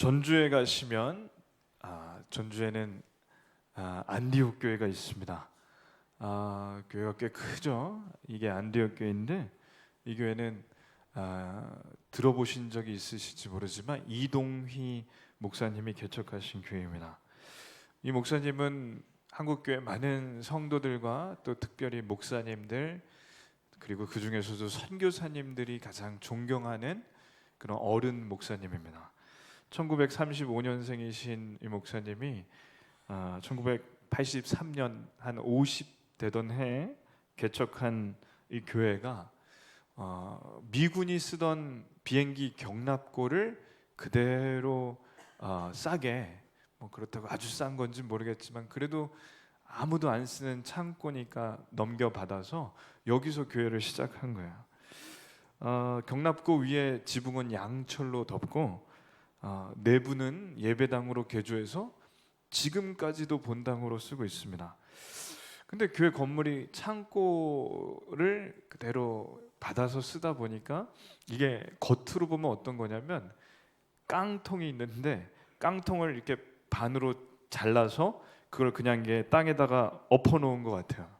전주에 가시면 전주에는 안디옥 교회가 있습니다. 교회가 꽤 크죠. 이게 안디옥 교회인데 이 교회는 들어보신 적이 있으실지 모르지만 이동휘 목사님이 개척하신 교회입니다. 이 목사님은 한국교회 많은 성도들과 또 특별히 목사님들 그리고 그 중에서도 선교사님들이 가장 존경하는 그런 어른 목사님입니다. 1935년생이신 이 목사님이 1983년 한 50 되던 해에 개척한 이 교회가 미군이 쓰던 비행기 경납고를 그대로 싸게, 뭐 그렇다고 아주 싼 건지 모르겠지만 그래도 아무도 안 쓰는 창고니까 넘겨받아서 여기서 교회를 시작한 거예요. 경납고 위에 지붕은 양철로 덮고 내부는 예배당으로 개조해서 지금까지도 본당으로 쓰고 있습니다. 근데 교회 건물이 창고를 그대로 받아서 쓰다 보니까 이게 겉으로 보면 어떤 거냐면 깡통이 있는데 깡통을 이렇게 반으로 잘라서 그걸 그냥 이게 땅에다가 엎어놓은 것 같아요.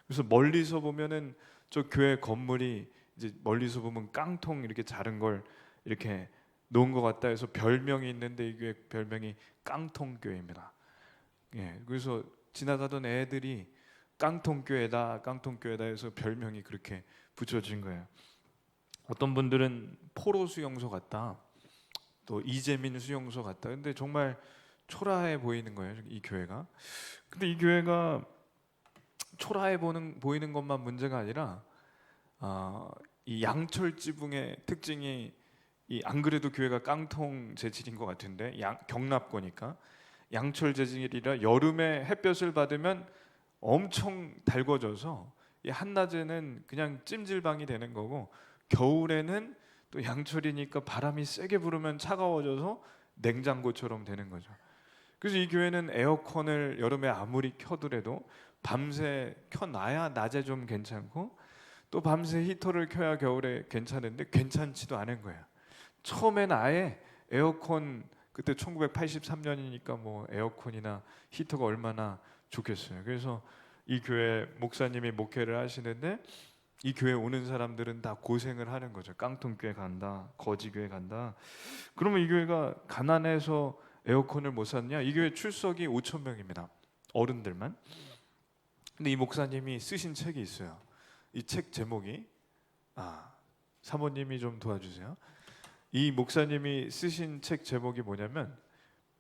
그래서 멀리서 보면은 저 교회 건물이 이제 멀리서 보면 깡통 이렇게 자른 걸 이렇게 놓은 것 같다 해서 별명이 있는데 이 교회 별명이 깡통교회입니다. 예, 그래서 지나가던 애들이 깡통교회다 해서 별명이 그렇게 붙여진 거예요. 어떤 분들은 포로 수용소 같다, 또 이재민 수용소 같다. 근데 정말 초라해 보이는 거예요, 이 교회가. 근데 이 교회가 초라해 보이는 것만 문제가 아니라 이 양철 지붕의 특징이 안 그래도 교회가 깡통 재질인 것 같은데 경납고니까 양철 재질이라 여름에 햇볕을 받으면 엄청 달궈져서 이 한낮에는 그냥 찜질방이 되는 거고 겨울에는 또 양철이니까 바람이 세게 불으면 차가워져서 냉장고처럼 되는 거죠. 그래서 이 교회는 에어컨을 여름에 아무리 켜더라도 밤새 켜놔야 낮에 좀 괜찮고 또 밤새 히터를 켜야 겨울에 괜찮은데 괜찮지도 않은 거예요. 처음엔 아예 에어컨, 그때 1983년이니까 뭐 에어컨이나 히터가 얼마나 좋겠어요. 그래서 이 교회 목사님이 목회를 하시는데 이 교회 오는 사람들은 다 고생을 하는 거죠. 깡통교회 간다, 거지교회 간다. 그러면 이 교회가 가난해서 에어컨을 못 샀냐? 이 교회 출석이 5,000명입니다. 어른들만. 근데 이 목사님이 쓰신 책이 있어요. 이 책 제목이 사모님이 좀 도와주세요. 이 목사님이 쓰신 책 제목이 뭐냐면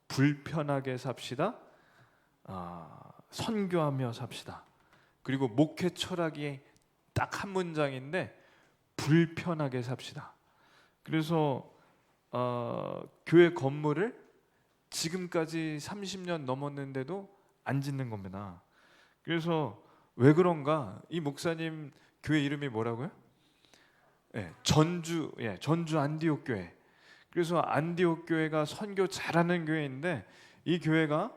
불편하게 삽시다, 선교하며 삽시다. 그리고 목회 철학이 딱 한 문장인데 불편하게 삽시다. 그래서 교회 건물을 지금까지 30년 넘었는데도 안 짓는 겁니다. 그래서 왜 그런가? 이 목사님 교회 이름이 뭐라고요? 전주 안디옥 교회. 그래서 안디옥 교회가 선교 잘하는 교회인데 이 교회가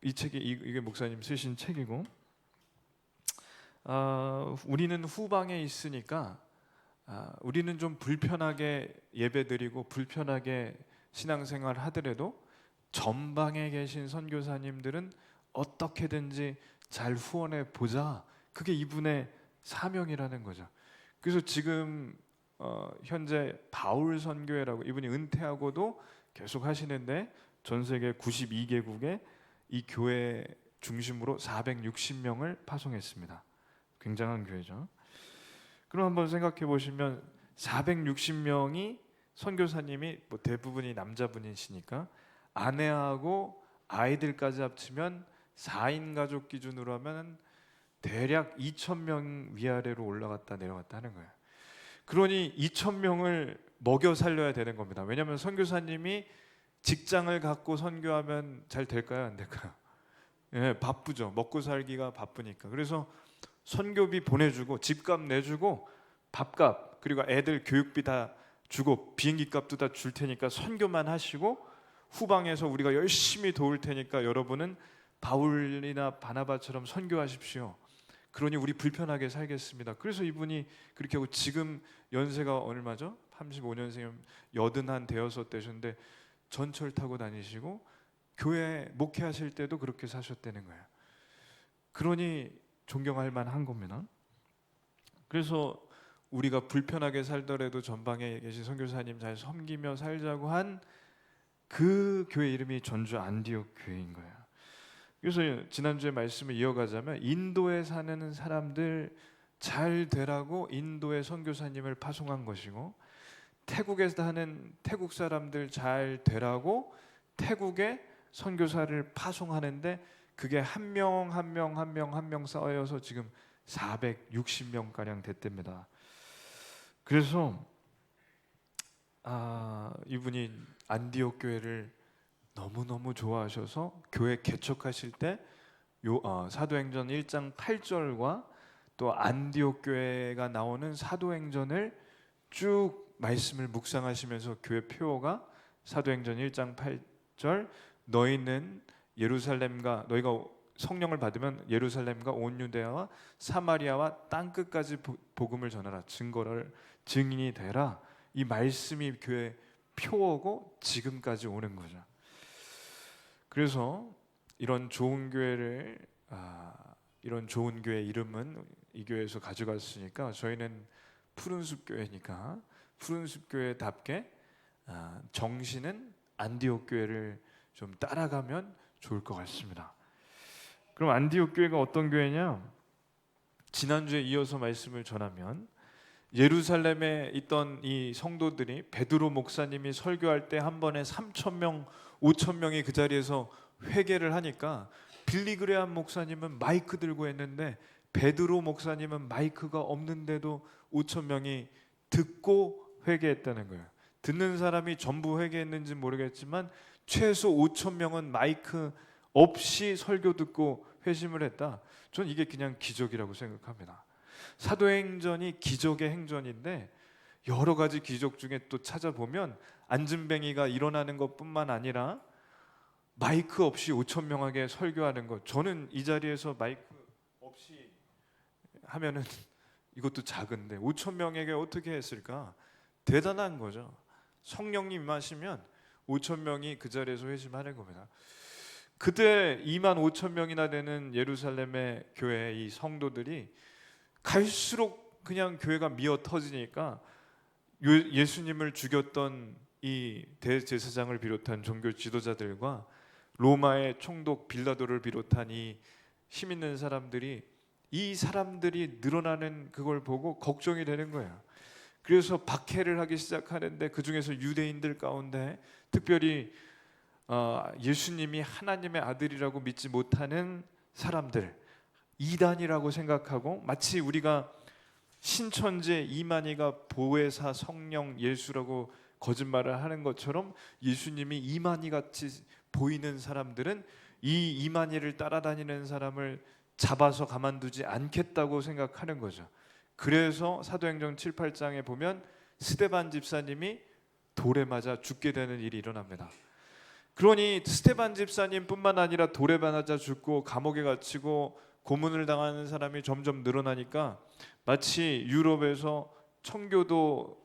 이 책이 이게 목사님 쓰신 책이고 우리는 후방에 있으니까 우리는 좀 불편하게 예배드리고 불편하게 신앙생활 하더라도 전방에 계신 선교사님들은 어떻게든지 잘 후원해 보자. 그게 이분의 사명이라는 거죠. 그래서 지금 현재 바울 선교회라고 이분이 은퇴하고도 계속 하시는데 전 세계 92개국에 이 교회 중심으로 460명을 파송했습니다. 굉장한 교회죠. 그럼 한번 생각해 보시면 460명이 선교사님이 뭐 대부분이 남자분이시니까 아내하고 아이들까지 합치면 4인 가족 기준으로 하면 대략 2,000명 위아래로 올라갔다 내려갔다 하는 거예요. 그러니 2,000명을 먹여 살려야 되는 겁니다. 왜냐하면 선교사님이 직장을 갖고 선교하면 잘 될까요? 안 될까요? 바쁘죠. 먹고 살기가 바쁘니까. 그래서 선교비 보내주고 집값 내주고 밥값 그리고 애들 교육비 다 주고 비행기 값도 다 줄 테니까 선교만 하시고 후방에서 우리가 열심히 도울 테니까 여러분은 바울이나 바나바처럼 선교하십시오. 그러니 우리 불편하게 살겠습니다. 그래서 이분이 그렇게 하고 지금 연세가 얼마죠? 35년생이면 81 되셨는데 전철 타고 다니시고 교회 목회하실 때도 그렇게 사셨다는 거예요. 그러니 존경할 만한 겁니다. 그래서 우리가 불편하게 살더라도 전방에 계신 선교사님 잘 섬기며 살자고 한 그 교회 이름이 전주 안디옥 교회인 거예요. 그래서 지난주에 말씀을 이어가자면 인도에 사는 사람들 잘 되라고 인도의 선교사님을 파송한 것이고, 태국에 사는 태국 사람들 잘 되라고 태국에 선교사를 파송하는데, 그게 한 명 한 명 한 명 한 명 쌓여서 지금 460명 가량 됐답니다. 그래서 이분이 안디옥 교회를 너무너무 좋아하셔서 교회 개척하실 때 사도행전 1장 8절과 또 안디옥 교회가 나오는 사도행전을 쭉 말씀을 묵상하시면서 교회 표어가 사도행전 1장 8절, 너희가 성령을 받으면 예루살렘과 온 유대아와 사마리아와 땅 끝까지 복음을 전하라, 증인이 되라. 이 말씀이 교회 표어고 지금까지 오는 거죠. 그래서 이런 좋은 교회를 이런 좋은 교회 이름은 이 교회에서 가져갔으니까 저희는 푸른숲 교회니까 푸른숲 교회답게 정신은 안디옥 교회를 좀 따라가면 좋을 것 같습니다. 그럼 안디옥 교회가 어떤 교회냐? 지난주에 이어서 말씀을 전하면 예루살렘에 있던 이 성도들이 베드로 목사님이 설교할 때 한 번에 3,000명, 5,000명이 그 자리에서 회개를 하니까 빌리그레암 목사님은 마이크 들고 했는데 베드로 목사님은 마이크가 없는데도 5,000명이 듣고 회개했다는 거예요. 듣는 사람이 전부 회개했는지 모르겠지만 최소 5,000명은 마이크 없이 설교 듣고 회심을 했다. 전 이게 그냥 기적이라고 생각합니다. 사도행전이 기적의 행전인데 여러 가지 기적 중에 또 찾아보면 안진뱅이가 일어나는 것뿐만 아니라 마이크 없이 5,000명에게 설교하는 것, 저는 이 자리에서 마이크 없이 하면은 이것도 작은데 5,000명에게 어떻게 했을까? 대단한 거죠. 성령님 임하시면 5,000명이 그 자리에서 회심하는 겁니다. 그때 25,000명이나 되는 예루살렘의 교회 이 성도들이 갈수록 그냥 교회가 미어 터지니까 예수님을 죽였던 이 대제사장을 비롯한 종교 지도자들과 로마의 총독 빌라도를 비롯한 이 힘 있는 사람들이 이 사람들이 늘어나는 그걸 보고 걱정이 되는 거예요. 그래서 박해를 하기 시작하는데 그 중에서 유대인들 가운데 특별히 예수님이 하나님의 아들이라고 믿지 못하는 사람들, 이단이라고 생각하고 마치 우리가 신천지 이만희가 보혜사 성령 예수라고 거짓말을 하는 것처럼 예수님이 이만희 같이 보이는 사람들은 이 이만희를 따라다니는 사람을 잡아서 가만두지 않겠다고 생각하는 거죠. 그래서 사도행전 7, 8장에 보면 스데반 집사님이 돌에 맞아 죽게 되는 일이 일어납니다. 그러니 스데반 집사님뿐만 아니라 돌에 맞아 죽고 감옥에 갇히고 고문을 당하는 사람이 점점 늘어나니까 마치 유럽에서 청교도들이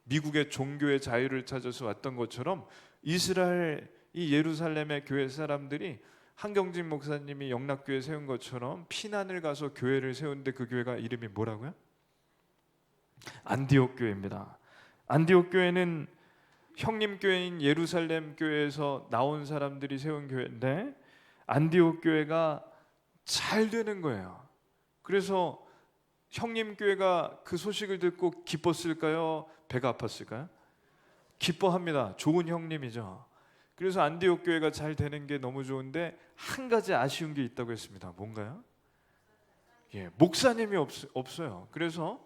미국의 종교의 자유를 찾아서 왔던 것처럼 이스라엘 이 예루살렘의 교회 사람들이 한경진 목사님이 영락교회 세운 것처럼 피난을 가서 교회를 세운데 그 교회가 이름이 뭐라고요? 안디옥 교회입니다. 안디옥 교회는 형님 교회인 예루살렘 교회에서 나온 사람들이 세운 교회인데 안디옥 교회가 잘 되는 거예요. 그래서 형님 교회가 그 소식을 듣고 기뻤을까요? 배가 아팠을까요? 기뻐합니다. 좋은 형님이죠. 그래서 안디옥 교회가 잘 되는 게 너무 좋은데 한 가지 아쉬운 게 있다고 했습니다. 뭔가요? 목사님이 없어요. 그래서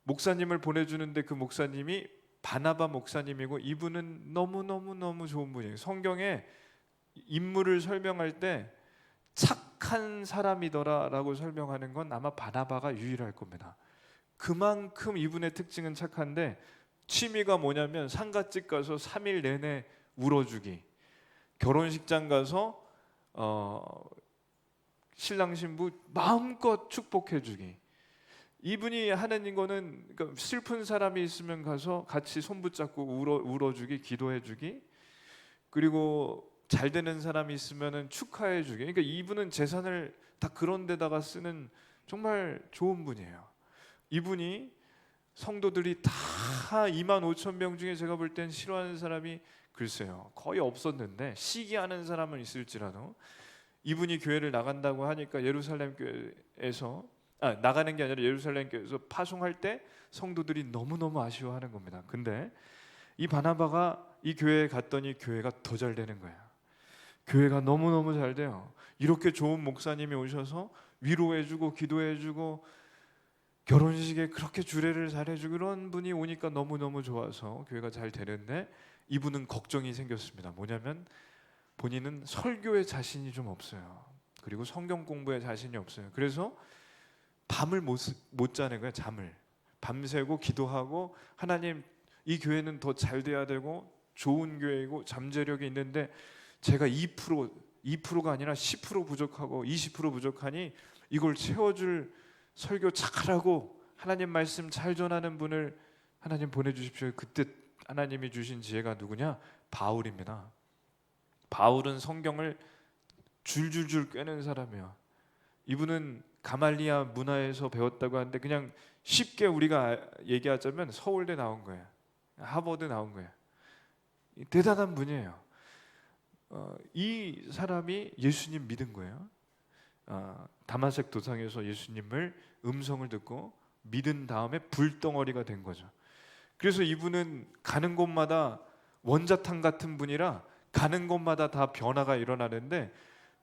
목사님을 보내주는데 그 목사님이 바나바 목사님이고 이분은 너무 좋은 분이에요. 성경에 인물을 설명할 때 착한 사람이더라라고 설명하는 건 아마 바나바가 유일할 겁니다. 그만큼 이분의 특징은 착한데 취미가 뭐냐면 상갓집 가서 3일 내내 울어주기, 결혼식장 가서 신랑 신부 마음껏 축복해주기, 이분이 하는 거는 그러니까 슬픈 사람이 있으면 가서 같이 손 붙잡고 울어주기, 기도해주기, 그리고 잘 되는 사람이 있으면은 축하해주기. 그러니까 이분은 재산을 다 그런 데다가 쓰는 정말 좋은 분이에요. 이분이 성도들이 다 2만 5천 명 중에 제가 볼 땐 싫어하는 사람이 글쎄요 거의 없었는데, 시기하는 사람은 있을지라도 이분이 교회를 나간다고 하니까 예루살렘 교회에서 나가는 게 아니라 예루살렘 교회에서 파송할 때 성도들이 너무너무 아쉬워하는 겁니다. 근데 이 바나바가 이 교회에 갔더니 교회가 더 잘 되는 거예요. 교회가 너무너무 잘 돼요. 이렇게 좋은 목사님이 오셔서 위로해주고 기도해주고 결혼식에 그렇게 주례를 잘해주고 이런 분이 오니까 너무너무 좋아서 교회가 잘 되는데, 이분은 걱정이 생겼습니다. 뭐냐면 본인은 설교에 자신이 좀 없어요. 그리고 성경 공부에 자신이 없어요. 그래서 밤을 못 자는 거예요. 잠을 밤새고 기도하고, 하나님 이 교회는 더 잘 돼야 되고 좋은 교회이고 잠재력이 있는데 제가 2%가 아니라 10% 부족하고 20% 부족하니 이걸 채워줄 설교 잘하고 하나님 말씀 잘 전하는 분을 하나님 보내주십시오. 그때 하나님이 주신 지혜가 누구냐? 바울입니다. 바울은 성경을 줄줄줄 꿰는 사람이에요. 이분은 가말리아 문화에서 배웠다고 하는데 그냥 쉽게 우리가 얘기하자면 서울대 나온 거예요. 하버드 나온 거예요. 대단한 분이에요. 이 사람이 예수님 믿은 거예요. 다마색 도상에서 예수님을 음성을 듣고 믿은 다음에 불덩어리가 된 거죠. 그래서 이분은 가는 곳마다 원자탄 같은 분이라 가는 곳마다 다 변화가 일어나는데,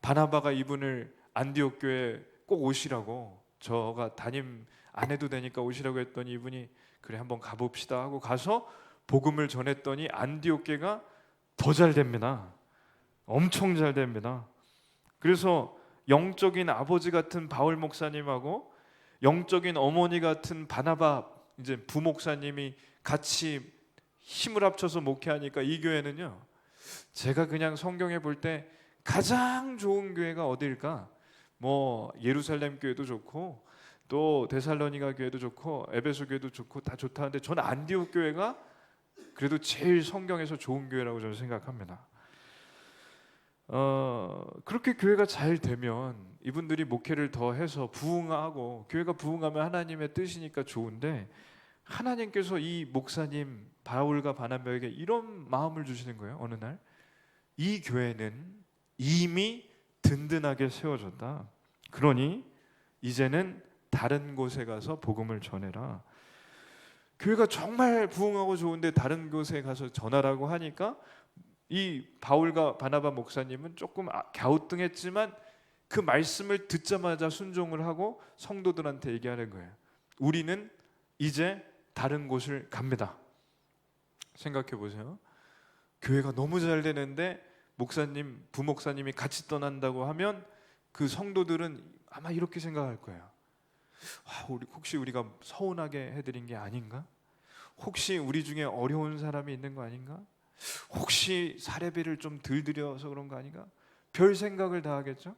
바나바가 이분을 안디옥 교회에 꼭 오시라고, 저가 담임 안 해도 되니까 오시라고 했더니 이분이 그래 한번 가봅시다 하고 가서 복음을 전했더니 안디옥 교회가 더 잘 됩니다. 엄청 잘 됩니다. 그래서 영적인 아버지 같은 바울 목사님하고 영적인 어머니 같은 바나바 이제 부목사님이 같이 힘을 합쳐서 목회하니까 이 교회는요, 제가 그냥 성경에 볼 때 가장 좋은 교회가 어디일까? 뭐 예루살렘 교회도 좋고 또 데살로니가 교회도 좋고 에베소 교회도 좋고 다 좋다는데 저는 안디옥 교회가 그래도 제일 성경에서 좋은 교회라고 저는 생각합니다. 그렇게 교회가 잘 되면 이분들이 목회를 더 해서 부흥하고, 교회가 부흥하면 하나님의 뜻이니까 좋은데, 하나님께서 이 목사님 바울과 바나바에게 이런 마음을 주시는 거예요. 어느 날 이 교회는 이미 든든하게 세워졌다. 그러니 이제는 다른 곳에 가서 복음을 전해라. 교회가 정말 부흥하고 좋은데 다른 곳에 가서 전하라고 하니까 이 바울과 바나바 목사님은 조금 갸우뚱했지만 그 말씀을 듣자마자 순종을 하고 성도들한테 얘기하는 거예요. 우리는 이제 다른 곳을 갑니다. 생각해 보세요. 교회가 너무 잘 되는데 목사님, 부목사님이 같이 떠난다고 하면 그 성도들은 아마 이렇게 생각할 거예요. 혹시 우리가 서운하게 해드린 게 아닌가? 혹시 우리 중에 어려운 사람이 있는 거 아닌가? 혹시 사례비를 좀 덜 드려서 그런 거 아닌가? 별 생각을 다 하겠죠?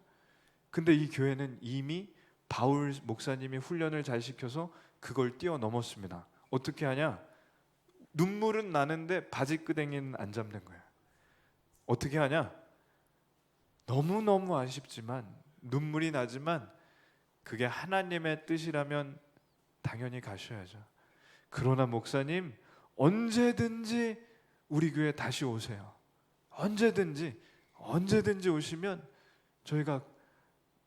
근데 이 교회는 이미 바울 목사님이 훈련을 잘 시켜서 그걸 뛰어넘었습니다. 어떻게 하냐? 눈물은 나는데 바지끄댕이는 안 잡는 거예요. 어떻게 하냐? 너무너무 아쉽지만, 눈물이 나지만 그게 하나님의 뜻이라면 당연히 가셔야죠. 그러나 목사님, 언제든지 우리 교회 다시 오세요. 언제든지 오시면 저희가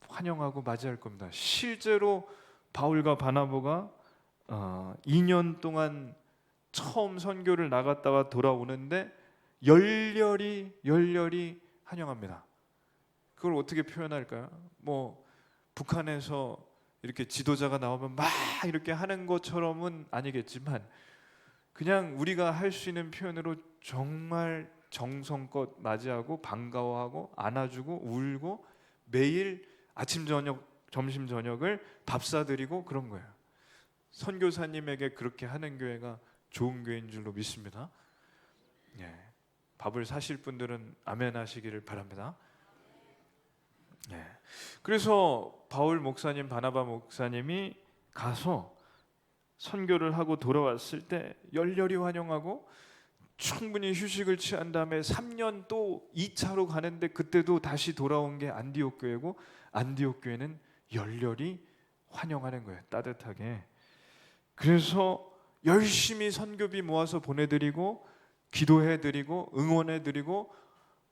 환영하고 맞이할 겁니다. 실제로 바울과 바나바가 2년 동안 처음 선교를 나갔다가 돌아오는데 열렬히 환영합니다. 그걸 어떻게 표현할까요? 뭐 북한에서 이렇게 지도자가 나오면 막 이렇게 하는 것처럼은 아니겠지만, 그냥 우리가 할 수 있는 표현으로 정말 정성껏 맞이하고 반가워하고 안아주고 울고 매일 아침 저녁 점심 저녁을 밥 사드리고 그런 거예요. 선교사님에게 그렇게 하는 교회가 좋은 교회인 줄로 믿습니다. 예. 밥을 사실 분들은 아멘 하시기를 바랍니다. 예. 그래서 바울 목사님, 바나바 목사님이 가서 선교를 하고 돌아왔을 때 열렬히 환영하고 충분히 휴식을 취한 다음에 3년 또 2차로 가는데 그때도 다시 돌아온 게 안디옥 교회고, 안디옥 교회는 열렬히 환영하는 거예요. 따뜻하게. 그래서 열심히 선교비 모아서 보내드리고 기도해드리고 응원해드리고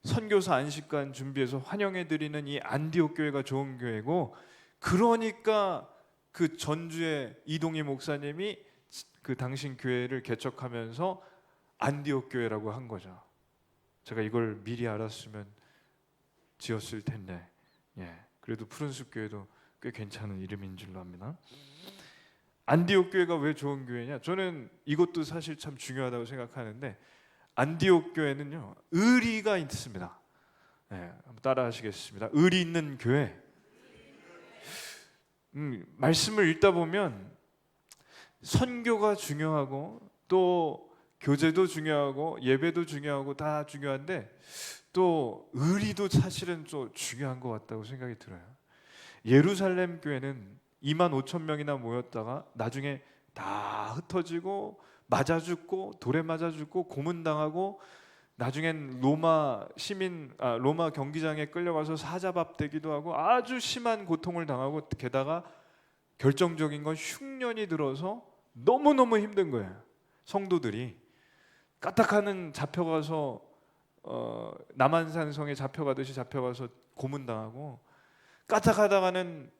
선교사 안식관 준비해서 환영해드리는 이 안디옥 교회가 좋은 교회고, 그러니까 그 전주의 이동희 목사님이 그 당신 교회를 개척하면서 안디옥 교회라고 한 거죠. 제가 이걸 미리 알았으면 지었을 텐데, 그래도 푸른숲 교회도 꽤 괜찮은 이름인 줄로 압니다. 안디옥 교회가 왜 좋은 교회냐? 저는 이것도 사실 참 중요하다고 생각하는데, 안디옥 교회는요 의리가 있습니다. 한번 따라 하시겠습니다. 의리 있는 교회. 말씀을 읽다 보면 선교가 중요하고 또 교제도 중요하고 예배도 중요하고 다 중요한데 또 의리도 사실은 좀 중요한 것 같다고 생각이 들어요. 예루살렘 교회는 25,000명이나 모였다가 나중에 다 흩어지고 맞아 죽고 돌에 맞아 죽고 고문당하고 나중엔 로마 경기장에 끌려가서 사자밥되기도 하고 아주 심한 고통을 당하고, 게다가 결정적인 건 흉년이 들어서 너무너무 힘든 거예요. 성도들이 까딱하는 잡혀가서 남한산성에 잡혀가듯이 잡혀가서 고문당하고, 까딱하다가는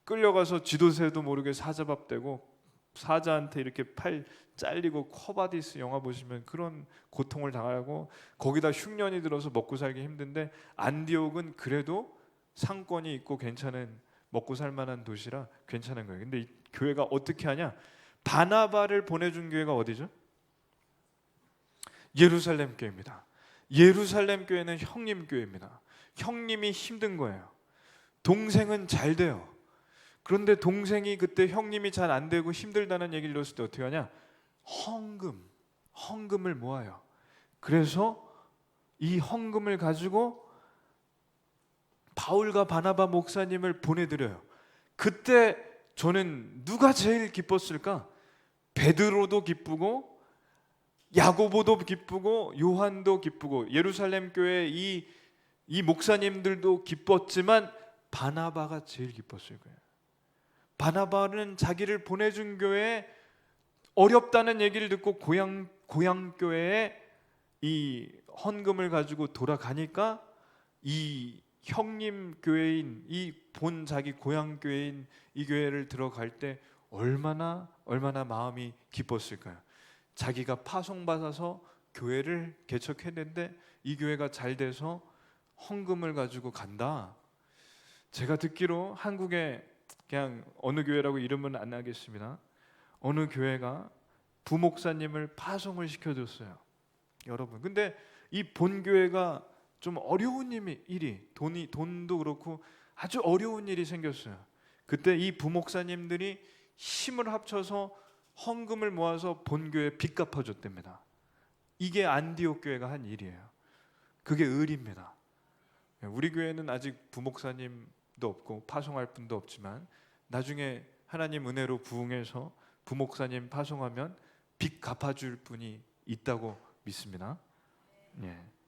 끌려가서 지도새도 모르게 사자밥되고 사자한테 이렇게 팔 잘리고, 코바디스 영화 보시면 그런 고통을 당하고, 거기다 흉년이 들어서 먹고 살기 힘든데 안디옥은 그래도 상권이 있고 괜찮은 먹고 살만한 도시라 괜찮은 거예요. 근데 이 교회가 어떻게 하냐? 바나바를 보내준 교회가 어디죠? 예루살렘 교회입니다. 예루살렘 교회는 형님 교회입니다. 형님이 힘든 거예요. 동생은 잘 돼요. 그런데 동생이 그때 형님이 잘 안 되고 힘들다는 얘기를 들었을 때 어떻게 하냐? 헌금을 모아요. 그래서 이 헌금을 가지고 바울과 바나바 목사님을 보내드려요. 그때 저는 누가 제일 기뻤을까? 베드로도 기쁘고 야고보도 기쁘고 요한도 기쁘고 예루살렘 교회 이 목사님들도 기뻤지만 바나바가 제일 기뻤을 거예요. 바나바는 자기를 보내준 교회에 어렵다는 얘기를 듣고 고향 교회에 이 헌금을 가지고 돌아가니까 이 형님 교회인 이 자기 고향 교회인 이 교회를 들어갈 때 얼마나 마음이 기뻤을까요? 자기가 파송받아서 교회를 개척했는데 이 교회가 잘 돼서 헌금을 가지고 간다. 제가 듣기로 한국에 그냥 어느 교회라고 이름은 안 하겠습니다. 어느 교회가 부목사님을 파송을 시켜줬어요. 여러분, 근데 이 본교회가 좀 어려운 일이 돈도 그렇고 아주 어려운 일이 생겼어요. 그때 이 부목사님들이 힘을 합쳐서 헌금을 모아서 본교회 빚 갚아줬답니다. 이게 안디옥 교회가 한 일이에요. 그게 의리입니다. 우리 교회는 아직 부목사님도 없고 파송할 분도 없지만 나중에 하나님 은혜로 부흥해서 부목사님 파송하면 빚 갚아줄 분이 있다고 믿습니다.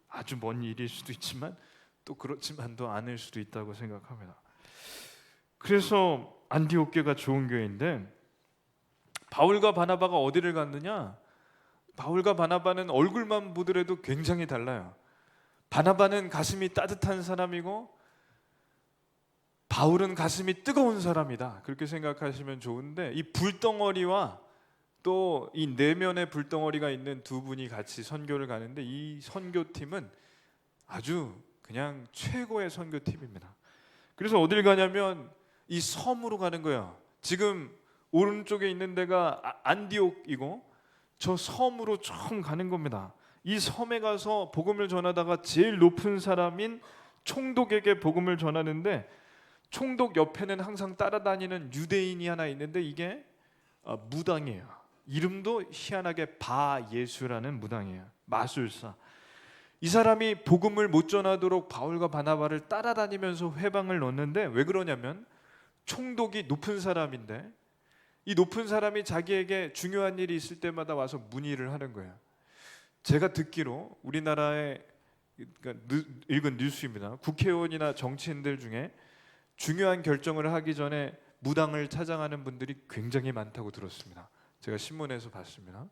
아주 먼 일일 수도 있지만 또 그렇지만도 않을 수도 있다고 생각합니다. 그래서 안디옥 교회가 좋은 교회인데, 바울과 바나바가 어디를 갔느냐? 바울과 바나바는 얼굴만 보더라도 굉장히 달라요. 바나바는 가슴이 따뜻한 사람이고 바울은 가슴이 뜨거운 사람이다. 그렇게 생각하시면 좋은데, 이 불덩어리와 또 이 내면의 불덩어리가 있는 두 분이 같이 선교를 가는데 이 선교팀은 아주 그냥 최고의 선교팀입니다. 그래서 어딜 가냐면 이 섬으로 가는 거예요. 지금 오른쪽에 있는 데가 안디옥이고 저 섬으로 좀 가는 겁니다. 이 섬에 가서 복음을 전하다가 제일 높은 사람인 총독에게 복음을 전하는데, 총독 옆에는 항상 따라다니는 유대인이 하나 있는데 이게 무당이에요. 이름도 희한하게 바예수라는 무당이에요. 마술사. 이 사람이 복음을 못 전하도록 바울과 바나바를 따라다니면서 회방을 넣는데, 왜 그러냐면 총독이 높은 사람인데 이 높은 사람이 자기에게 중요한 일이 있을 때마다 와서 문의를 하는 거예요. 제가 듣기로 우리나라의 읽은 뉴스입니다. 국회의원이나 정치인들 중에 중요한 결정을 하기 전에 무당을 찾아가는 분들이 굉장히 많다고 들었습니다. 제가 신문에서 봤습니다.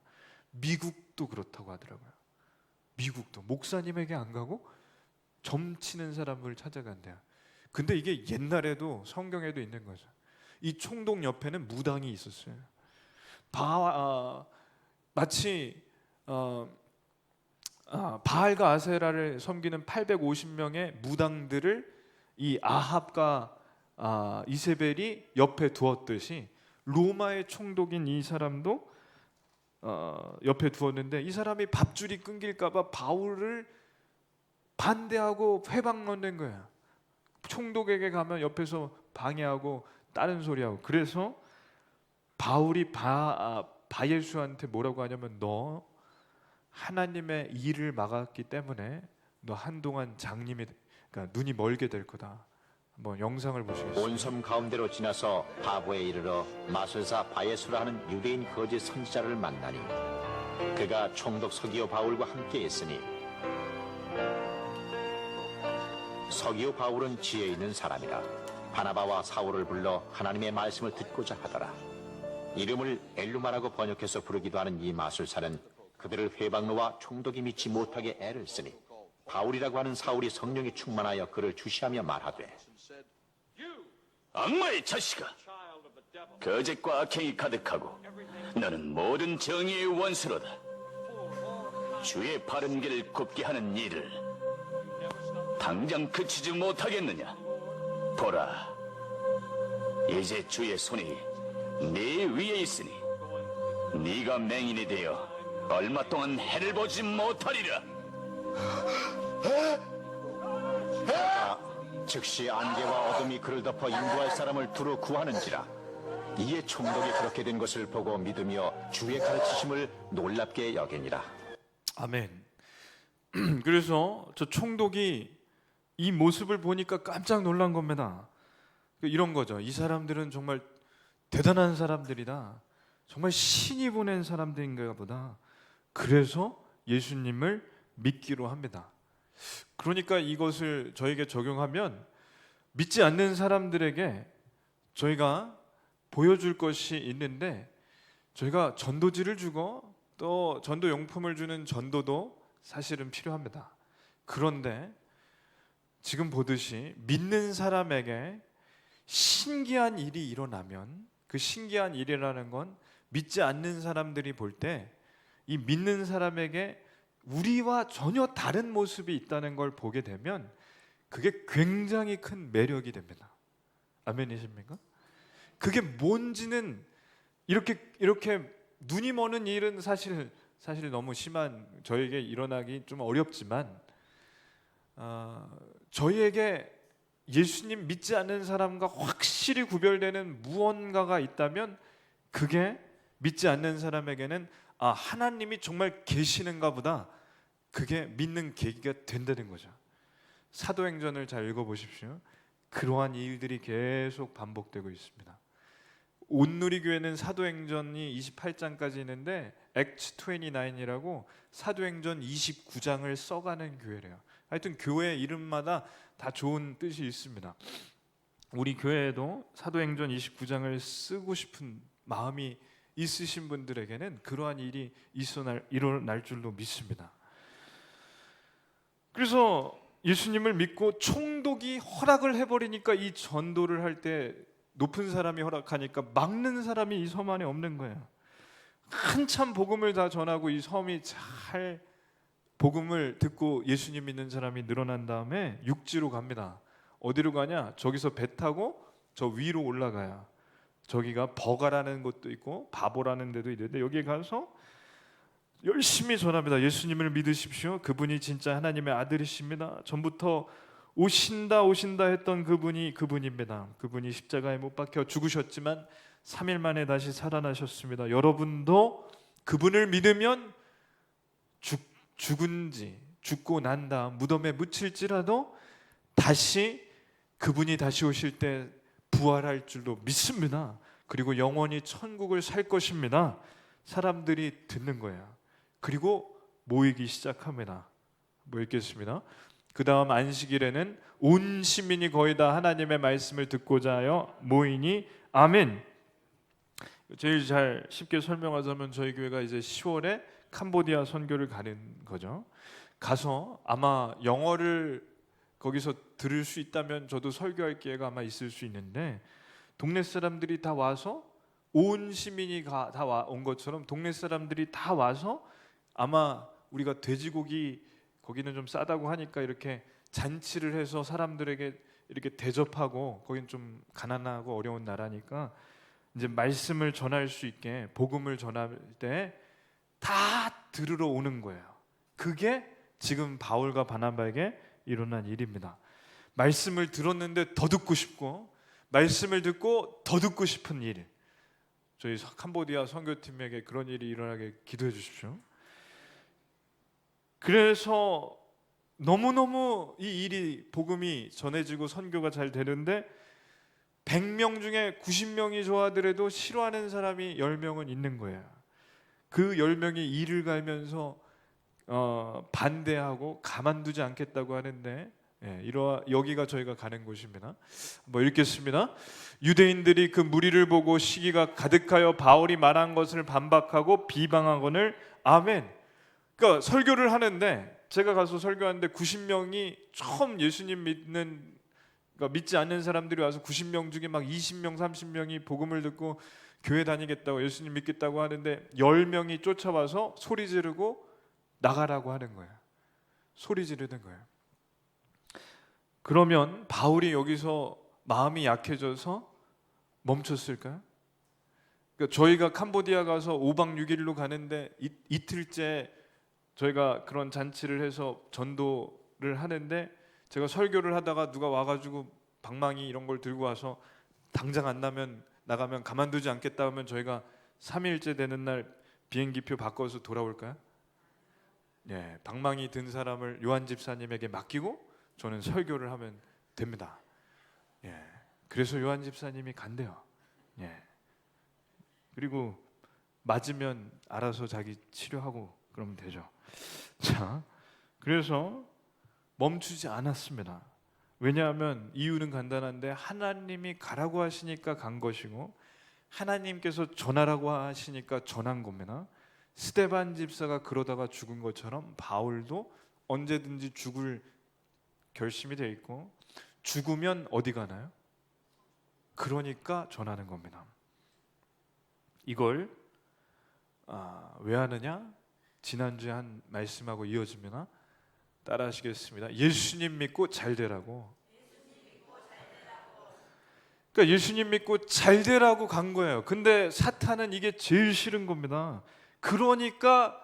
미국도 그렇다고 하더라고요. 미국도 목사님에게 안 가고 점치는 사람을 찾아간대요. 근데 이게 옛날에도 성경에도 있는 거죠. 이 총독 옆에는 무당이 있었어요. 마치 바알과 아세라를 섬기는 850명의 무당들을 이 아합과 이세벨이 옆에 두었듯이 로마의 총독인 이 사람도 옆에 두었는데, 이 사람이 밥줄이 끊길까봐 바울을 반대하고 회방 넣는 거야. 총독에게 가면 옆에서 방해하고 다른 소리하고. 그래서 바울이 바예수한테 뭐라고 하냐면, 너 하나님의 일을 막았기 때문에 너 한동안 그러니까 눈이 멀게 될 거다. 한번 영상을 보시겠습니다. 온 섬 가운데로 지나서 바보에 이르러 마술사 바예수라 하는 유대인 거짓 선지자를 만나니 그가 총독 서기오 바울과 함께 있으니 서기오 바울은 지혜 있는 사람이라 바나바와 사울을 불러 하나님의 말씀을 듣고자 하더라. 이름을 엘루마라고 번역해서 부르기도 하는 이 마술사는 그들을 회방로와 총독이 믿지 못하게 애를 쓰니 바울이라고 하는 사울이 성령이 충만하여 그를 주시하며 말하되, 악마의 자식아, 거짓과 악행이 가득하고 너는 모든 정의의 원수로다. 주의 바른 길을 굽게 하는 일을 당장 그치지 못하겠느냐? 보라, 이제 주의 손이 네 위에 있으니 네가 맹인이 되어 얼마 동안 해를 보지 못하리라. 즉시 안개와 어둠이 그를 덮어 인도할 사람을 두루 구하는지라. 이에 총독이 그렇게 된 것을 보고 믿으며 주의 가르치심을 놀랍게 여기니라. 아멘. 그래서 저 총독이 이 모습을 보니까 깜짝 놀란 겁니다. 이런 거죠. 이 사람들은 정말 대단한 사람들이다. 정말 신이 보낸 사람들인가 보다. 그래서 예수님을 믿기로 합니다. 그러니까 이것을 저에게 적용하면 믿지 않는 사람들에게 저희가 보여줄 것이 있는데, 저희가 전도지를 주고 또 전도 용품을 주는 전도도 사실은 필요합니다. 그런데 지금 보듯이 믿는 사람에게 신기한 일이 일어나면 그 신기한 일이라는 건 믿지 않는 사람들이 볼 때 이 믿는 사람에게 우리와 전혀 다른 모습이 있다는 걸 보게 되면 그게 굉장히 큰 매력이 됩니다. 아멘이십니까? 그게 뭔지는 이렇게 눈이 머는 일은 사실 너무 심한, 저에게 일어나기 좀 어렵지만 저희에게 예수님 믿지 않는 사람과 확실히 구별되는 무언가가 있다면 그게 믿지 않는 사람에게는 하나님이 정말 계시는가 보다, 그게 믿는 계기가 된다는 거죠. 사도행전을 잘 읽어보십시오. 그러한 일들이 계속 반복되고 있습니다. 온누리교회는 사도행전이 28장까지 있는데 Acts 29이라고 사도행전 29장을 써가는 교회래요. 하여튼 교회 이름마다 다 좋은 뜻이 있습니다. 우리 교회에도 사도행전 29장을 쓰고 싶은 마음이 있으신 분들에게는 그러한 일이 일어날 줄로 믿습니다. 그래서 예수님을 믿고 총독이 허락을 해버리니까 이 전도를 할 때 높은 사람이 허락하니까 막는 사람이 이 섬 안에 없는 거예요. 한참 복음을 다 전하고 이 섬이 잘 복음을 듣고 예수님 믿는 사람이 늘어난 다음에 육지로 갑니다. 어디로 가냐? 저기서 배 타고 저 위로 올라가야. 저기가 버가라는 곳도 있고 바보라는 데도 있는데 여기에 가서 열심히 전합니다. 예수님을 믿으십시오. 그분이 진짜 하나님의 아들이십니다. 전부터 오신다 했던 그분입니다. 그분이 십자가에 못 박혀 죽으셨지만 3일 만에 다시 살아나셨습니다. 여러분도 그분을 믿으면 죽고 난 다음 무덤에 묻힐지라도 그분이 다시 오실 때 부활할 줄로 믿습니다. 그리고 영원히 천국을 살 것입니다. 사람들이 듣는 거예요. 그리고 모이기 시작합니다. 뭐 읽겠습니다. 그 다음 안식일에는 온 시민이 거의 다 하나님의 말씀을 듣고자 하여 모이니 아멘. 제일 잘 쉽게 설명하자면 저희 교회가 이제 10월에 캄보디아 선교를 가는 거죠. 가서 아마 영어를 거기서 들을 수 있다면 저도 설교할 기회가 아마 있을 수 있는데, 동네 사람들이 다 와서, 온 시민이 다 온 것처럼 동네 사람들이 다 와서 아마 우리가 돼지고기, 거기는 좀 싸다고 하니까 이렇게 잔치를 해서 사람들에게 이렇게 대접하고, 거긴 좀 가난하고 어려운 나라니까 이제 말씀을 전할 수 있게, 복음을 전할 때 다 들으러 오는 거예요. 그게 지금 바울과 바나바에게 일어난 일입니다. 말씀을 들었는데 더 듣고 싶고, 말씀을 듣고 더 듣고 싶은 일. 저희 캄보디아 선교팀에게 그런 일이 일어나게 기도해 주십시오. 그래서 너무너무 이 일이, 복음이 전해지고 선교가 잘 되는데 100명 중에 90명이 좋아하더라도 싫어하는 사람이 10명은 있는 거예요. 그 10명이 이를 갈면서 반대하고 가만두지 않겠다고 하는데, 여기가 저희가 가는 곳입니다. 뭐 읽겠습니다. 유대인들이 그 무리를 보고 시기가 가득하여 바울이 말한 것을 반박하고 비방하거늘 아멘. 그러니까 설교를 하는데, 제가 가서 설교하는데 90명이 처음 예수님 그러니까 믿지 않는 사람들이 와서 90명 중에 막 20명, 30명이 복음을 듣고 교회 다니겠다고, 예수님 믿겠다고 하는데 10명이 쫓아와서 소리 지르고 나가라고 하는 거예요. 소리 지르는 거예요. 그러면 바울이 여기서 마음이 약해져서 멈췄을까요? 그러니까 저희가 캄보디아 가서 5박 6일로 가는데 이틀째 저희가 그런 잔치를 해서 전도를 하는데, 제가 설교를 하다가 누가 와가지고 방망이 이런 걸 들고 와서 당장 안 나가면 가만두지 않겠다 하면 저희가 3일째 되는 날 비행기표 바꿔서 돌아올까요? 네, 방망이 든 사람을 요한 집사님에게 맡기고 저는 설교를 하면 됩니다. 그래서 요한 집사님이 간대요. 그리고 맞으면 알아서 자기 치료하고 그러면 되죠. 자, 그래서 멈추지 않았습니다. 왜냐하면 이유는 간단한데, 하나님이 가라고 하시니까 간 것이고, 하나님께서 전하라고 하시니까 전한 겁니다. 스데반 집사가 그러다가 죽은 것처럼 바울도 언제든지 죽을 결심이 돼 있고, 죽으면 어디 가나요? 그러니까 전하는 겁니다. 이걸 왜 하느냐? 지난주에 한 말씀하고 이어집니다. 따라 하시겠습니다. 예수님 믿고 잘 되라고. 그러니까 예수님 믿고 잘 되라고 간 거예요. 근데 사탄은 이게 제일 싫은 겁니다. 그러니까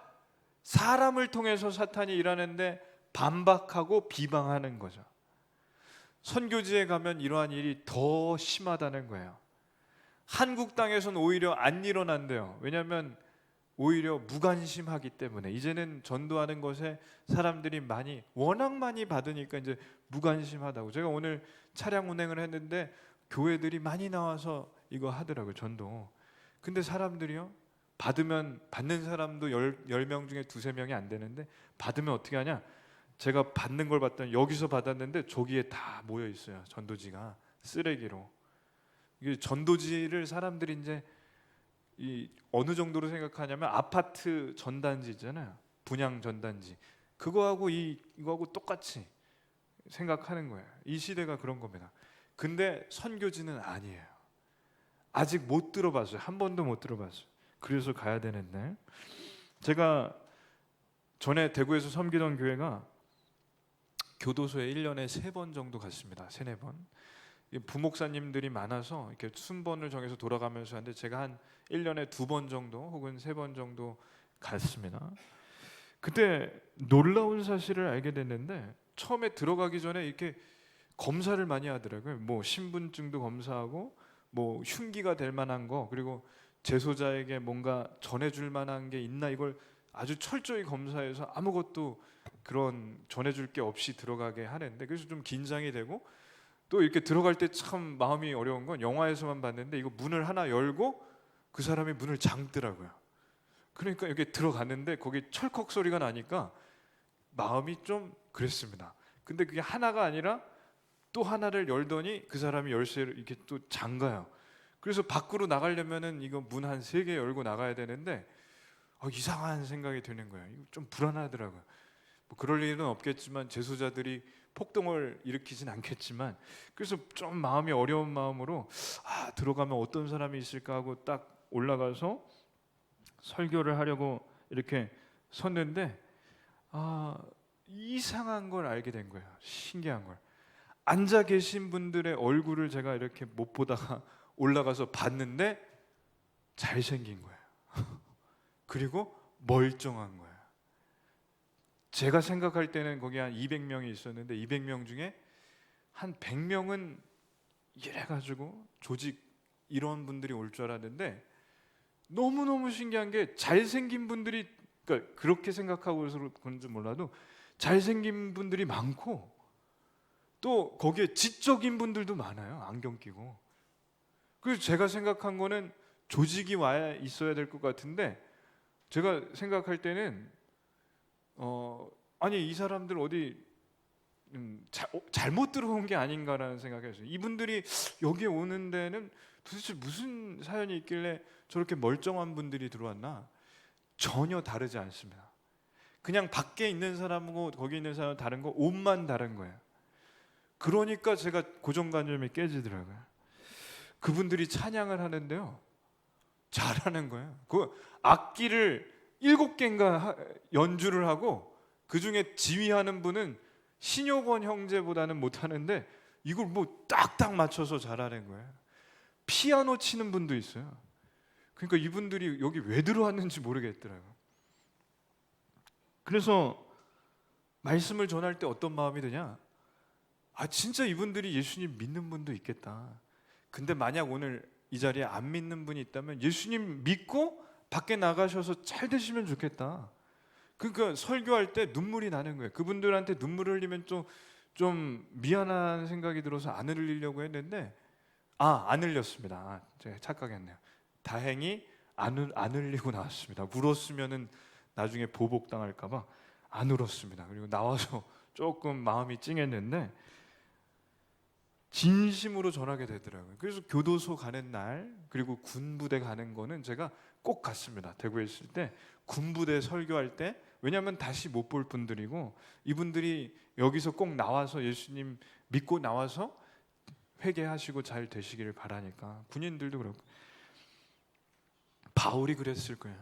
사람을 통해서 사탄이 일하는데 반박하고 비방하는 거죠. 선교지에 가면 이러한 일이 더 심하다는 거예요. 한국 땅에서는 오히려 안 일어난대요. 왜냐하면 오히려 무관심하기 때문에, 이제는 전도하는 것에 사람들이 워낙 많이 받으니까 이제 무관심하다고. 제가 오늘 차량 운행을 했는데 교회들이 많이 나와서 이거 하더라고요, 전도. 근데 사람들이요, 받는 사람도 10명 중에 2-3명이 안 되는데, 받으면 어떻게 하냐? 제가 받는 걸 봤더니 여기서 받았는데 저기에 다 모여 있어요. 전도지가 쓰레기로. 이게 전도지를 사람들이 이제 어느 정도로 생각하냐면, 아파트 전단지 있잖아요, 분양 전단지, 그거하고 이거하고 똑같이 생각하는 거예요. 이 시대가 그런 겁니다. 근데 선교지는 아니에요. 아직 못 들어봤어요. 한 번도 못 들어봤어요. 그래서 가야 되는데, 제가 전에 대구에서 섬기던 교회가 교도소에 1년에 3번 정도 갔습니다. 3-4번. 부목사님들이 많아서 이렇게 순번을 정해서 돌아가면서 하는데, 제가 한 1년에 2번 정도 혹은 3번 정도 갔습니다. 그때 놀라운 사실을 알게 됐는데, 처음에 들어가기 전에 이렇게 검사를 많이 하더라고요. 뭐 신분증도 검사하고, 뭐 흉기가 될 만한 거, 그리고 재소자에게 뭔가 전해줄 만한 게 있나, 이걸 아주 철저히 검사해서 아무것도 그런 전해줄 게 없이 들어가게 하는데, 그래서 좀 긴장이 되고, 또 이렇게 들어갈 때 참 마음이 어려운 건 영화에서만 봤는데 이거 문을 하나 열고 그 사람이 문을 잠더라고요. 그러니까 여기 들어갔는데 거기 철컥 소리가 나니까 마음이 좀 그랬습니다. 근데 그게 하나가 아니라 또 하나를 열더니 그 사람이 열쇠를 이렇게 또 잠가요. 그래서 밖으로 나가려면은 이거 문 한 3개 열고 나가야 되는데 이상한 생각이 드는 거예요. 이거 좀 불안하더라고요. 뭐 그럴 일은 없겠지만 재소자들이 폭동을 일으키진 않겠지만 그래서 좀 마음이 어려운 마음으로 들어가면 어떤 사람이 있을까 하고 딱 올라가서 설교를 하려고 이렇게 섰는데 이상한 걸 알게 된 거예요. 신기한 걸. 앉아 계신 분들의 얼굴을 제가 이렇게 못 보다가 올라가서 봤는데 잘생긴 거예요. 그리고 멀쩡한 거예요. 제가 생각할 때는 거기 한 200명이 있었는데 200명 중에 한 100명은 이래가지고 조직 이런 분들이 올 줄 알았는데 너무너무 신기한 게 잘생긴 분들이 그러니까 그렇게 생각하고 그런지 몰라도 잘생긴 분들이 많고 또 거기에 지적인 분들도 많아요. 안경 끼고. 그래서 제가 생각한 거는 조직이 와야 있어야 될 것 같은데 제가 생각할 때는 아니 이 사람들 어디 잘못 들어온 게 아닌가라는 생각을 했어요. 이분들이 여기에 오는 데는 도대체 무슨 사연이 있길래 저렇게 멀쩡한 분들이 들어왔나? 전혀 다르지 않습니다. 그냥 밖에 있는 사람하고 거기 있는 사람은 다른 거 옷만 다른 거예요. 그러니까 제가 고정관념이 깨지더라고요. 그분들이 찬양을 하는데요, 잘하는 거예요. 그 악기를 7개인가 연주를 하고 그 중에 지휘하는 분은 신효권 형제보다는 못하는데 이걸 뭐 딱딱 맞춰서 잘하는 거예요. 피아노 치는 분도 있어요. 그러니까 이분들이 여기 왜 들어왔는지 모르겠더라고요. 그래서 말씀을 전할 때 어떤 마음이 드냐? 진짜 이분들이 예수님 믿는 분도 있겠다. 근데 만약 오늘 이 자리에 안 믿는 분이 있다면 예수님 믿고 밖에 나가셔서 잘 되시면 좋겠다. 그러니까 설교할 때 눈물이 나는 거예요. 그분들한테 눈물을 흘리면 좀 미안한 생각이 들어서 안 흘리려고 했는데 안 흘렸습니다. 제가 착각했네요. 다행히 안 흘리고 나왔습니다. 울었으면은 나중에 보복당할까 봐 안 울었습니다. 그리고 나와서 조금 마음이 찡했는데 진심으로 전하게 되더라고요. 그래서 교도소 가는 날 그리고 군부대 가는 거는 제가 꼭 갔습니다. 대구에 있을 때 군부대 설교할 때 왜냐하면 다시 못 볼 분들이고 이분들이 여기서 꼭 나와서 예수님 믿고 나와서 회개하시고 잘 되시기를 바라니까 군인들도 그렇고 바울이 그랬을 거예요.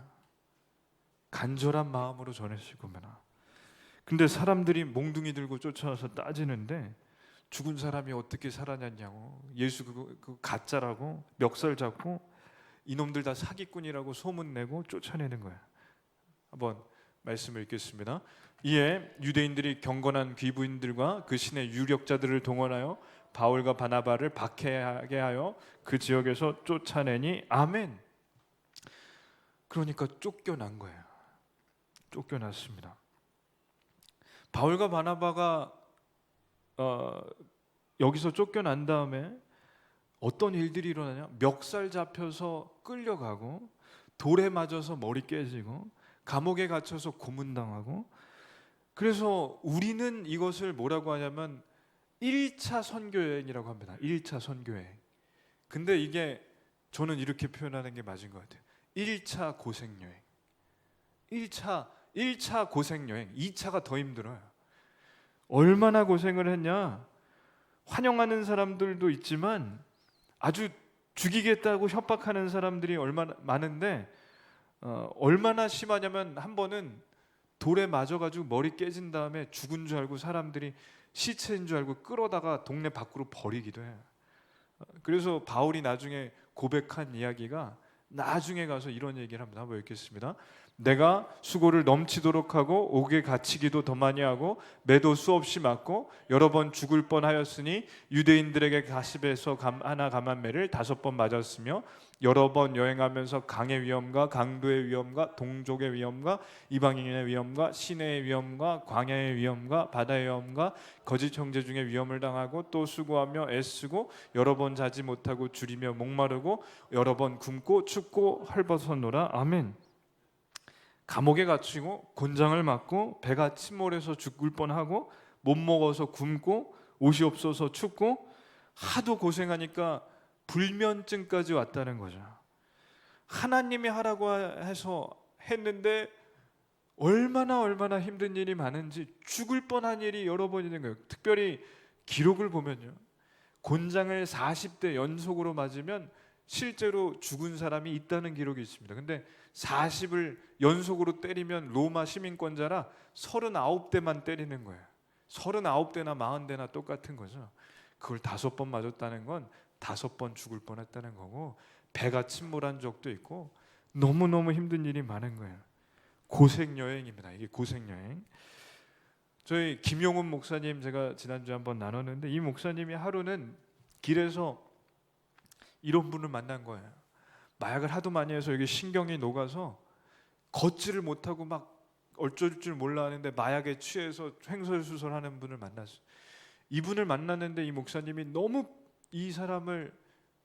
간절한 마음으로 전했을 겁니다. 근데 사람들이 몽둥이 들고 쫓아와서 따지는데 죽은 사람이 어떻게 살아났냐고 예수 그 가짜라고 멱살 잡고 이놈들 다 사기꾼이라고 소문내고 쫓아내는 거예요. 한번 말씀을 읽겠습니다. 이에 유대인들이 경건한 귀부인들과 그 신의 유력자들을 동원하여 바울과 바나바를 박해하게 하여 그 지역에서 쫓아내니 아멘. 그러니까 쫓겨난 거예요. 쫓겨났습니다. 바울과 바나바가 여기서 쫓겨난 다음에 어떤 일들이 일어나냐? 멱살 잡혀서 끌려가고 돌에 맞아서 머리 깨지고 감옥에 갇혀서 고문당하고 그래서 우리는 이것을 뭐라고 하냐면 1차 선교여행이라고 합니다. 1차 선교여행. 근데 이게 저는 이렇게 표현하는 게 맞은 것 같아요. 1차 고생여행. 1차 고생여행. 2차가 더 힘들어요. 얼마나 고생을 했냐? 환영하는 사람들도 있지만 아주 죽이겠다고 협박하는 사람들이 얼마나 많은데 얼마나 심하냐면 한 번은 돌에 맞아가지고 머리 깨진 다음에 죽은 줄 알고 사람들이 시체인 줄 알고 끌어다가 동네 밖으로 버리기도 해요. 그래서 바울이 나중에 고백한 이야기가 나중에 가서 이런 얘기를 합니다. 한번 읽겠습니다. 내가 수고를 넘치도록 하고 옥에 갇히기도 더 많이 하고 매도 수없이 맞고 여러 번 죽을 뻔하였으니 유대인들에게 가십에서 하나 감한 매를 5번 맞았으며 여러 번 여행하면서 강의 위험과 강도의 위험과 동족의 위험과 이방인의 위험과 시내의 위험과 광야의 위험과 바다의 위험과 거짓 형제 중에 위험을 당하고 또 수고하며 애쓰고 여러 번 자지 못하고 줄이며 목마르고 여러 번 굶고 춥고 헐벗었노라. 아멘. 감옥에 갇히고 곤장을 맞고 배가 침몰해서 죽을 뻔하고 못 먹어서 굶고 옷이 없어서 춥고 하도 고생하니까 불면증까지 왔다는 거죠. 하나님이 하라고 해서 했는데 얼마나 힘든 일이 많은지 죽을 뻔한 일이 여러 번 있는 거예요. 특별히 기록을 보면요, 곤장을 40대 연속으로 맞으면 실제로 죽은 사람이 있다는 기록이 있습니다. 근데 40을 연속으로 때리면 로마 시민권자라 39대만 때리는 거예요. 39대나 40대나 똑같은 거죠. 그걸 5번 맞았다는 건 5번 죽을 뻔했다는 거고, 배가 침몰한 적도 있고 너무너무 힘든 일이 많은 거예요. 고생 여행입니다. 이게 고생 여행. 저희 김용훈 목사님 제가 지난주에 한번 나눴는데, 이 목사님이 하루는 길에서 이런 분을 만난 거예요. 마약을 하도 많이 해서 이게 신경이 녹아서 걷지를 못하고 막 어쩔 줄 몰라 하는데 마약에 취해서 횡설수설하는 분을 만났어요. 이분을 만났는데 이 목사님이 너무 이 사람을,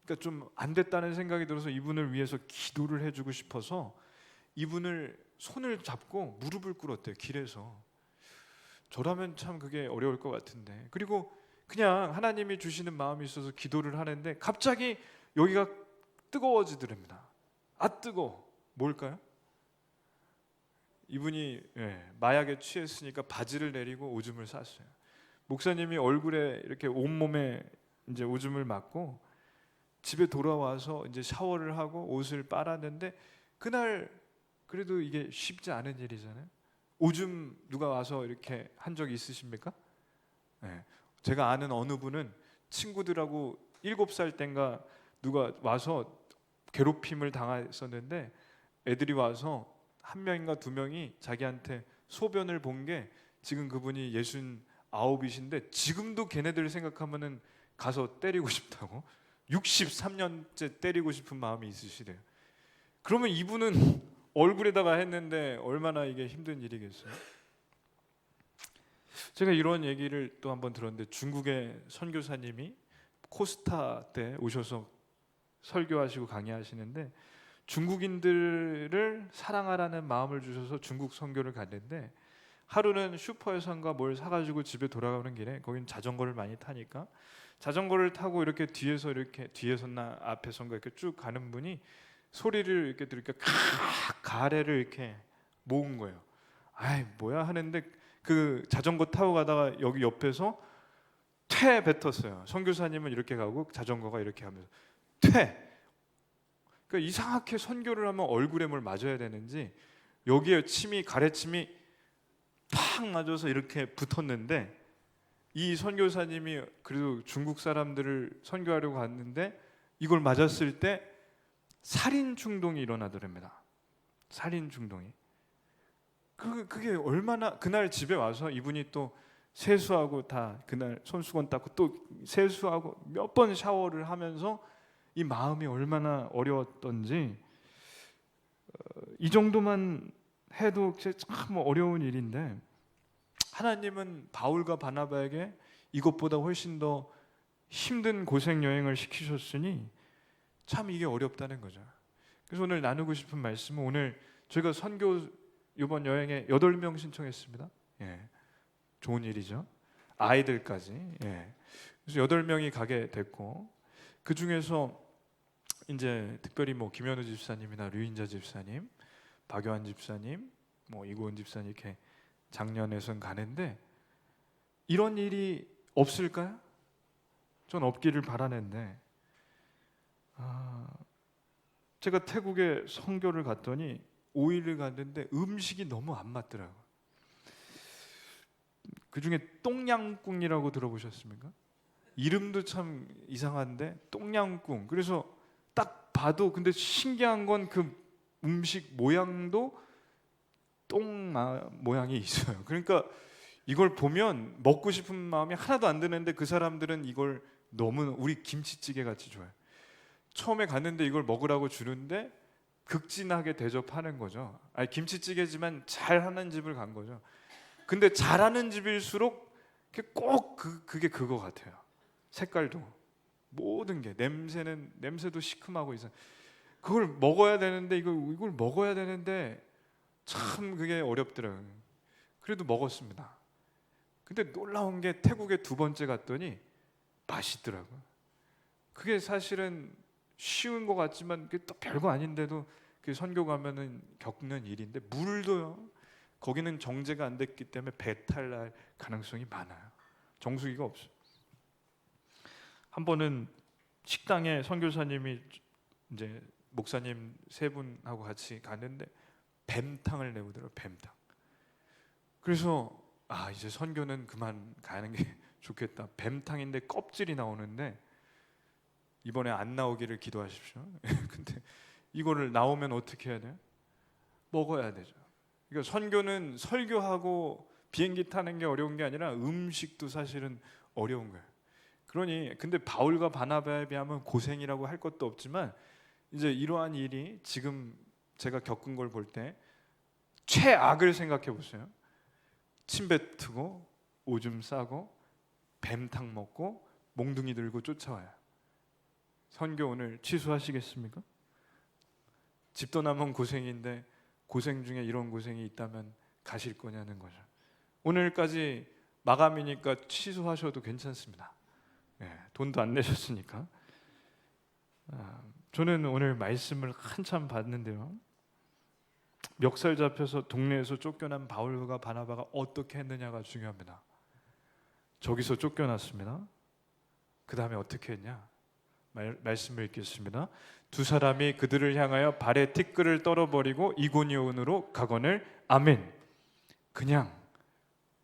그러니까 좀 안 됐다는 생각이 들어서 이분을 위해서 기도를 해주고 싶어서 이분을 손을 잡고 무릎을 꿇었대요, 길에서. 저라면 참 그게 어려울 것 같은데. 그리고 그냥 하나님이 주시는 마음이 있어서 기도를 하는데 갑자기 여기가 뜨거워지더랍니다. 아, 뜨거워. 뭘까요? 이분이 마약에 취했으니까 바지를 내리고 오줌을 쌌어요. 목사님이 얼굴에 이렇게 온몸에 이제 오줌을 맞고 집에 돌아와서 이제 샤워를 하고 옷을 빨았는데, 그날 그래도 이게 쉽지 않은 일이잖아요. 오줌 누가 와서 이렇게 한 적 있으십니까? 네. 제가 아는 어느 분은 친구들하고 7살 땐가 누가 와서 괴롭힘을 당했었는데 애들이 와서 1명인가 2명이 자기한테 소변을 본 게, 지금 그분이 69이신데 지금도 걔네들 생각하면은 가서 때리고 싶다고, 63년째 때리고 싶은 마음이 있으시대요. 그러면 이분은 얼굴에다가 했는데 얼마나 이게 힘든 일이겠어요. 제가 이런 얘기를 또 한번 들었는데, 중국의 선교사님이 코스타 때 오셔서 설교하시고 강의하시는데 중국인들을 사랑하라는 마음을 주셔서 중국 선교를 갔는데, 하루는 슈퍼에선가 뭘 사가지고 집에 돌아가는 길에, 거긴 자전거를 많이 타니까 자전거를 타고 이렇게 뒤에서나 앞에선가 이렇게 쭉 가는 분이 소리를 이렇게 들으니까 가래를 이렇게 모은 거예요. 아이 뭐야 하는데 그 자전거 타고 가다가 여기 옆에서 퇴 뱉었어요. 선교사님은 이렇게 가고 자전거가 이렇게 하면서 퇴. 그러니까 이상하게 선교를 하면 얼굴에 뭘 맞아야 되는지 여기에 가래침이 팍 맞아서 이렇게 붙었는데, 이 선교사님이 그래도 중국 사람들을 선교하려고 갔는데 이걸 맞았을 때 살인 충동이 일어나더랍니다. 살인 충동이. 그게 얼마나, 그날 집에 와서 이분이 또 세수하고 다 그날 손수건 닦고 또 세수하고 몇 번 샤워를 하면서 이 마음이 얼마나 어려웠던지, 이 정도만 해도 참 어려운 일인데 하나님은 바울과 바나바에게 이것보다 훨씬 더 힘든 고생 여행을 시키셨으니 참 이게 어렵다는 거죠. 그래서 오늘 나누고 싶은 말씀은, 오늘 저희가 선교 이번 여행에 8명 신청했습니다. 좋은 일이죠. 아이들까지. 그래서 8명이 가게 됐고, 그 중에서 이제 특별히 뭐 김현우 집사님이나 류인자 집사님, 박요한 집사님, 뭐 이고은 집사님 이렇게 작년에선 가는데, 이런 일이 없을까요? 전 없기를 바라는데, 제가 태국에 선교를 갔더니 5일을 갔는데 음식이 너무 안 맞더라고요. 그 중에 똥냥꿍이라고 들어보셨습니까? 이름도 참 이상한데 똥냥꿍. 그래서 딱 봐도, 근데 신기한 건 그 음식 모양도 모양이 있어요. 그러니까 이걸 보면 먹고 싶은 마음이 하나도 안 드는데 그 사람들은 이걸 너무 우리 김치찌개 같이 좋아해요. 처음에 갔는데 이걸 먹으라고 주는데 극진하게 대접하는 거죠. 아니, 김치찌개지만 잘하는 집을 간 거죠. 근데 잘하는 집일수록 그게 그거 같아요. 색깔도 모든 게 냄새도 시큼하고 이상. 그걸 먹어야 되는데 이걸 먹어야 되는데 참 그게 어렵더라고요. 그래도 먹었습니다. 근데 놀라운 게 태국에 두 번째 갔더니 맛있더라고요. 그게 사실은 쉬운 것 같지만 그게 또 별거 아닌데도 그 선교 가면은 겪는 일인데 물도요. 거기는 정제가 안 됐기 때문에 배탈 날 가능성이 많아요. 정수기가 없어요. 한 번은 식당에 선교사님이 이제 목사님 세 분하고 같이 가는데 뱀탕을 내오더라고요. 뱀탕. 그래서 이제 선교는 그만 가는 게 좋겠다. 뱀탕인데 껍질이 나오는데 이번에 안 나오기를 기도하십시오. 근데 이거를 나오면 어떻게 해야 돼요? 먹어야 되죠. 그러니까 선교는 설교하고 비행기 타는 게 어려운 게 아니라 음식도 사실은 어려운 거예요. 그러니 근데 바울과 바나바에 비하면 고생이라고 할 것도 없지만 이제 이러한 일이 지금 제가 겪은 걸 볼 때 최악을 생각해 보세요. 침 뱉고 오줌 싸고 뱀탕 먹고 몽둥이 들고 쫓아와요. 선교 오늘 취소하시겠습니까? 집 떠나면 고생인데 고생 중에 이런 고생이 있다면 가실 거냐는 거죠. 오늘까지 마감이니까 취소하셔도 괜찮습니다. 돈도 안 내셨으니까. 저는 오늘 말씀을 한참 봤는데요. 멱살 잡혀서 동네에서 쫓겨난 바울과 바나바가 어떻게 했느냐가 중요합니다. 저기서 쫓겨났습니다. 그 다음에 어떻게 했냐? 말씀을 읽겠습니다. 두 사람이 그들을 향하여 발에 티끌을 떨어버리고 이고니온으로 가거늘. 아멘. 그냥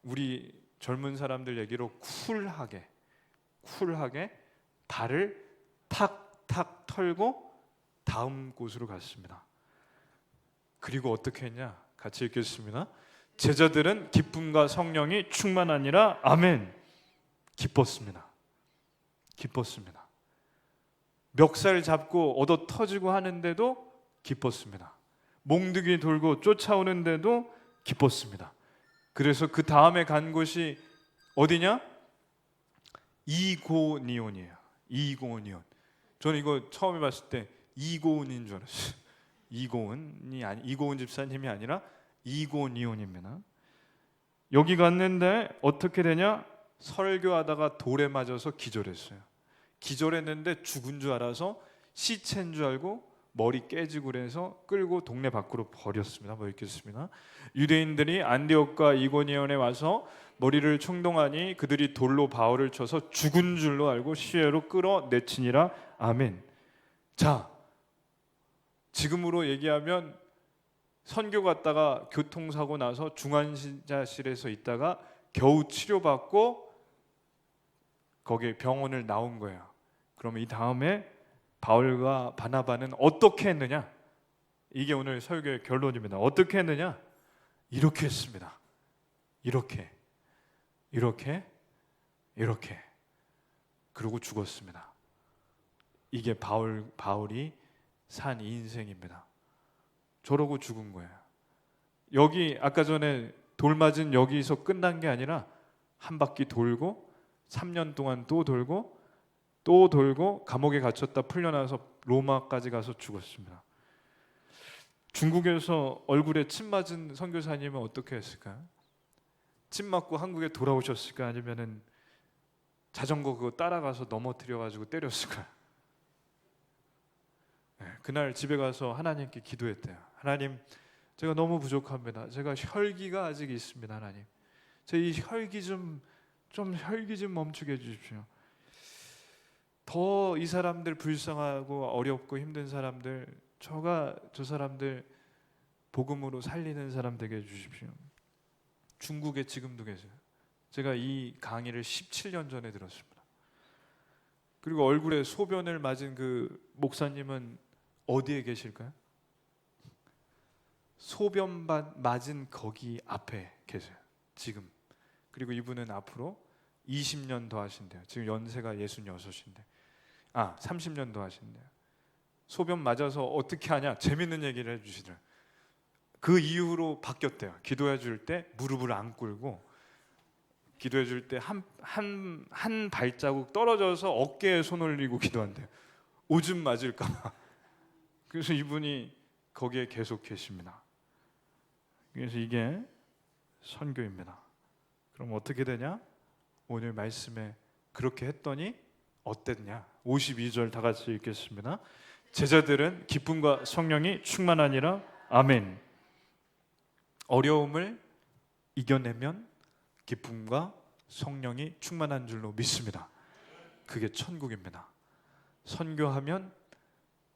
우리 젊은 사람들 얘기로 쿨하게 발을 탁탁 털고 다음 곳으로 갔습니다. 그리고 어떻게 했냐? 같이 읽겠습니다. 제자들은 기쁨과 성령이 충만하니라. 아멘. 기뻤습니다. 멱살 잡고 얻어 터지고 하는데도 기뻤습니다. 몽둥이 돌고 쫓아오는데도 기뻤습니다. 그래서 그 다음에 간 곳이 어디냐? 이고니온이에요. 이고니온. 저는 이거 처음에 봤을 때 이고은인 줄 알았어요. 이고은 집사님이 아니라 이고니온입니다. 여기 갔는데 어떻게 되냐? 설교하다가 돌에 맞아서 기절했어요. 기절했는데 죽은 줄 알아서 시체인 줄 알고 머리 깨지고 그래서 끌고 동네 밖으로 버렸습니다. 뭐 읽겠습니다. 유대인들이 안디옥과 이고니온에 와서 머리를 충동하니 그들이 돌로 바울을 쳐서 죽은 줄로 알고 시외로 끌어내치니라. 아멘. 자, 지금으로 얘기하면 선교 갔다가 교통사고 나서 중환자실에서 있다가 겨우 치료받고 거기 병원을 나온 거예요. 그러면 이 다음에 바울과 바나바는 어떻게 했느냐? 이게 오늘 설교의 결론입니다. 어떻게 했느냐? 이렇게 했습니다. 이렇게 그리고 죽었습니다. 이게 바울이 산 인생입니다. 저러고 죽은 거예요. 여기 아까 전에 돌 맞은 여기서 끝난 게 아니라 한 바퀴 돌고 3년 동안 또 돌고 감옥에 갇혔다 풀려나서 로마까지 가서 죽었습니다. 중국에서 얼굴에 침 맞은 선교사님은 어떻게 했을까요? 침 맞고 한국에 돌아오셨을까? 아니면은 자전거 그거 따라가서 넘어뜨려 가지고 때렸을까요? 그날 집에 가서 하나님께 기도했대요. 하나님, 제가 너무 부족합니다. 제가 혈기가 아직 있습니다. 하나님, 제 이 혈기 좀 멈추게 해주십시오. 더 이 사람들 불쌍하고 어렵고 힘든 사람들, 저 사람들 복음으로 살리는 사람 되게 해주십시오. 중국에 지금도 계세요. 제가 이 강의를 17년 전에 들었습니다. 그리고 얼굴에 소변을 맞은 그 목사님은 어디에 계실까요? 소변 맞은 거기 앞에 계세요. 지금. 그리고 이분은 앞으로 20년 더 하신대요. 지금 연세가 66인데 30년 더 하신대요. 소변 맞아서 어떻게 하냐? 재밌는 얘기를 해주시더라고요. 그 이후로 바뀌었대요. 기도해 줄 때 무릎을 안 꿇고 기도해 줄 때 한 발자국 떨어져서 어깨에 손 올리고 기도한대요. 오줌 맞을까 봐. 그래서 이분이 거기에 계속 계십니다. 그래서 이게 선교입니다. 그럼 어떻게 되냐? 오늘 말씀에 그렇게 했더니 어땠냐? 52절 다 같이 읽겠습니다. 제자들은 기쁨과 성령이 충만하니라. 아멘. 어려움을 이겨내면 기쁨과 성령이 충만한 줄로 믿습니다. 그게 천국입니다. 선교하면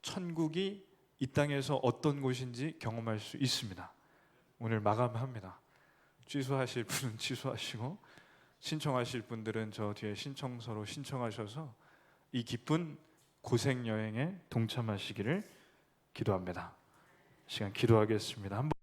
천국이 이 땅에서 어떤 곳인지 경험할 수 있습니다. 오늘 마감합니다. 취소하실 분은 취소하시고 신청하실 분들은 저 뒤에 신청서로 신청하셔서 이 기쁜 고생 여행에 동참하시기를 기도합니다. 시간 기도하겠습니다.